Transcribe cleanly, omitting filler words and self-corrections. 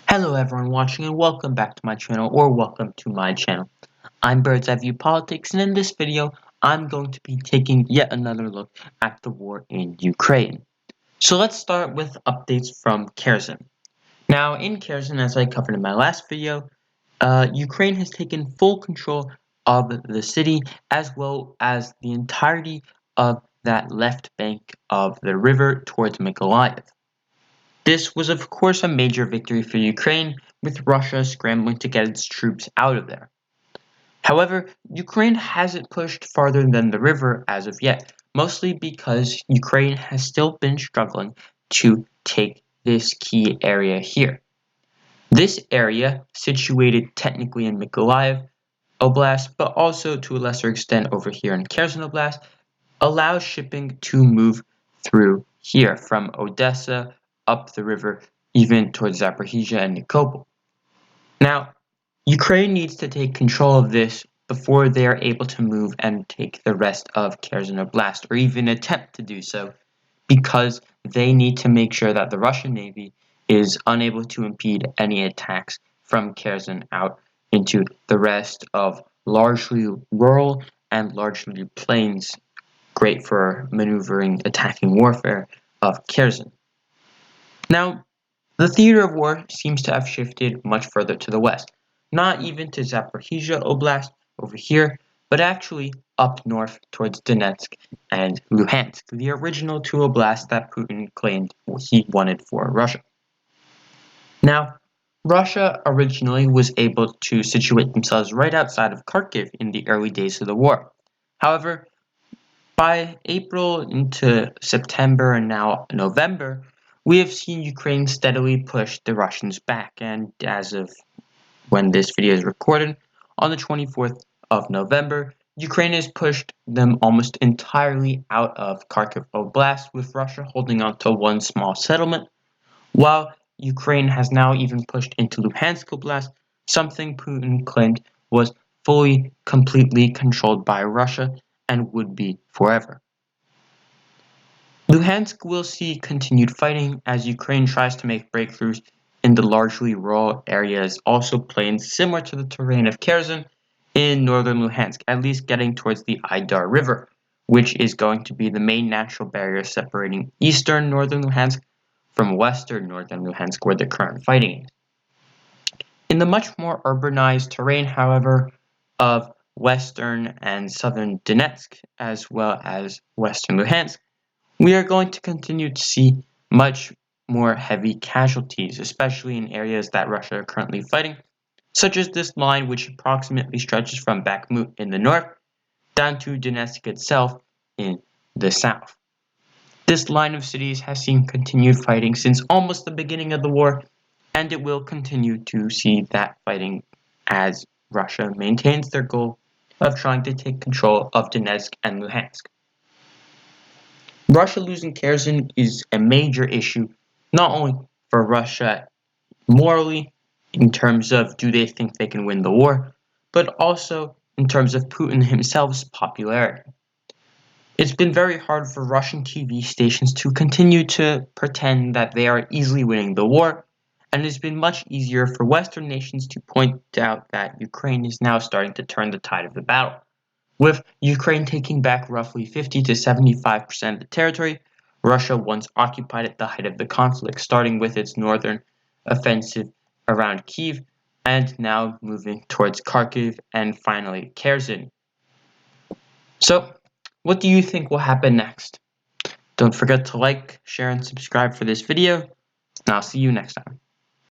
Hello everyone watching and welcome back to my channel or welcome to my channel. I'm Bird's Eye View Politics, and in this video I'm going to be taking yet another look at the war in Ukraine. So let's start with updates from Kherson. Now in Kherson, as I covered in my last video, Ukraine has taken full control of the city as well as the entirety of that left bank of the river towards Mykolaiv. This was of course a major victory for Ukraine, with Russia scrambling to get its troops out of there. However, Ukraine hasn't pushed farther than the river as of yet, mostly because Ukraine has still been struggling to take this key area here. This area, situated technically in Mykolaiv Oblast, but also to a lesser extent over here in Kherson Oblast, allows shipping to move through here from Odessa up the river, even towards Zaporizhzhia and Nikopol. Now, Ukraine needs to take control of this before they are able to move and take the rest of Kherson Oblast, or even attempt to do so, because they need to make sure that the Russian Navy is unable to impede any attacks from Kherson out into the rest of largely rural and largely plains, great for maneuvering, attacking warfare of Kherson. Now, the theater of war seems to have shifted much further to the west, not even to Zaporizhzhia Oblast over here, but actually up north towards Donetsk and Luhansk, the original two oblasts that Putin claimed he wanted for Russia. Now, Russia originally was able to situate themselves right outside of Kharkiv in the early days of the war. However, by April into September and now November, we have seen Ukraine steadily push the Russians back, and as of when this video is recorded, on the 24th of November, Ukraine has pushed them almost entirely out of Kharkiv Oblast, with Russia holding on to one small settlement, while Ukraine has now even pushed into Luhansk Oblast, something Putin claimed was fully, completely controlled by Russia and would be forever. Luhansk will see continued fighting as Ukraine tries to make breakthroughs in the largely rural areas, also plains similar to the terrain of Kherson in northern Luhansk, at least getting towards the Idar River, which is going to be the main natural barrier separating eastern northern Luhansk from western northern Luhansk, where the current fighting is. In the much more urbanized terrain, however, of western and southern Donetsk, as well as western Luhansk, we are going to continue to see much more heavy casualties, especially in areas that Russia are currently fighting, such as this line, which approximately stretches from Bakhmut in the north down to Donetsk itself in the south. This line of cities has seen continued fighting since almost the beginning of the war, and it will continue to see that fighting as Russia maintains their goal of trying to take control of Donetsk and Luhansk. Russia losing Kherson is a major issue, not only for Russia morally, in terms of do they think they can win the war, but also in terms of Putin himself's popularity. It's been very hard for Russian TV stations to continue to pretend that they are easily winning the war, and it's been much easier for Western nations to point out that Ukraine is now starting to turn the tide of the battle. With Ukraine taking back roughly 50 to 75% of the territory Russia once occupied at the height of the conflict, starting with its northern offensive around Kyiv and now moving towards Kharkiv and finally Kherson. So, what do you think will happen next? Don't forget to like, share, and subscribe for this video, and I'll see you next time.